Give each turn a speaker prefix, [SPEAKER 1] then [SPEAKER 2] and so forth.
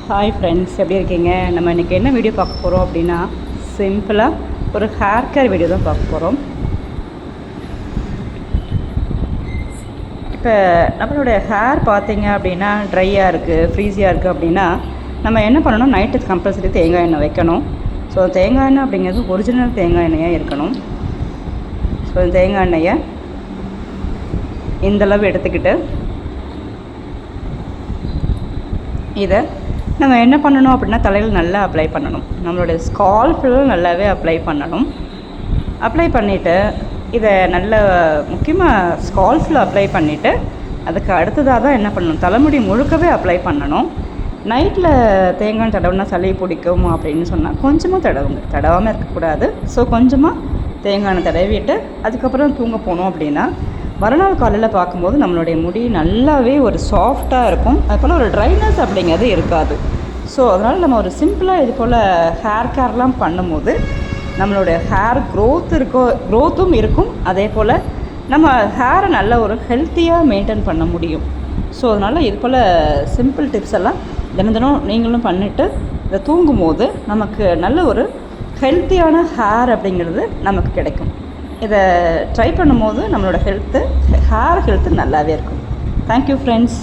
[SPEAKER 1] Hi friends, எப்படி இருக்கீங்க? நம்ம இன்றைக்கி என்ன வீடியோ பார்க்க போகிறோம் அப்படின்னா, சிம்பிளாக ஒரு ஹேர் கேர் வீடியோ தான் பார்க்க போகிறோம். இப்போ நம்மளுடைய ஹேர் பார்த்தீங்க அப்படின்னா ட்ரையாக இருக்குது, ஃப்ரீஸியாக இருக்குது அப்படின்னா நம்ம என்ன பண்ணணும், நைட்டு கம்பல்சரி தேங்காய் எண்ணெய் வைக்கணும். ஸோ தேங்காய் எண்ணெய் அப்படிங்கிறது ஒரிஜினல் தேங்காய் எண்ணெயாக இருக்கணும். ஸோ தேங்காய் எண்ணெயை இந்தளவு எடுத்துக்கிட்டு இதை நம்ம என்ன பண்ணணும் அப்படின்னா தலையில் நல்லா அப்ளை பண்ணணும். நம்மளுடைய ஸ்கால்ஃபில் நல்லாவே அப்ளை பண்ணணும். அப்ளை பண்ணிவிட்டு இதை நல்ல முக்கியமாக ஸ்கால்ஃபில் அப்ளை பண்ணிவிட்டு அதுக்கு அடுத்ததாக தான் என்ன பண்ணணும், தலைமுடி முழுக்கவே அப்ளை பண்ணணும். நைட்டில் தேங்காய் தடவுனா சளி பிடிக்கும் அப்படின்னு சொன்னால் கொஞ்சமாக தடவுங்க, தடவாமல் இருக்கக்கூடாது. ஸோ கொஞ்சமாக தேங்காய் எண்ணெய் தடவிட்டு அதுக்கப்புறம் தூங்க போனோம் அப்படின்னா மறுநாள் காலையில் பார்க்கும்போது நம்மளுடைய முடி நல்லாவே ஒரு சாஃப்டாக இருக்கும். அதுபோல் ஒரு ட்ரைனஸ் அப்படிங்கிறது இருக்காது. ஸோ அதனால் நம்ம ஒரு சிம்பிளாக இது போல் ஹேர் கேர்லாம் பண்ணும்போது நம்மளுடைய ஹேர் க்ரோத்தும் இருக்கும். அதே போல் நம்ம ஹேரை நல்ல ஒரு ஹெல்த்தியாக மெயின்டைன் பண்ண முடியும். ஸோ அதனால் இது போல் சிம்பிள் டிப்ஸ் எல்லாம் தினம் நீங்களும் பண்ணிவிட்டு இதை தூங்கும்போது நமக்கு நல்ல ஒரு ஹெல்த்தியான ஹேர் அப்படிங்கிறது நமக்கு கிடைக்கும். இதை ட்ரை பண்ணும்போது நம்மளோட ஹேர் ஹெல்த்து நல்லாவே இருக்கும். Thank you friends.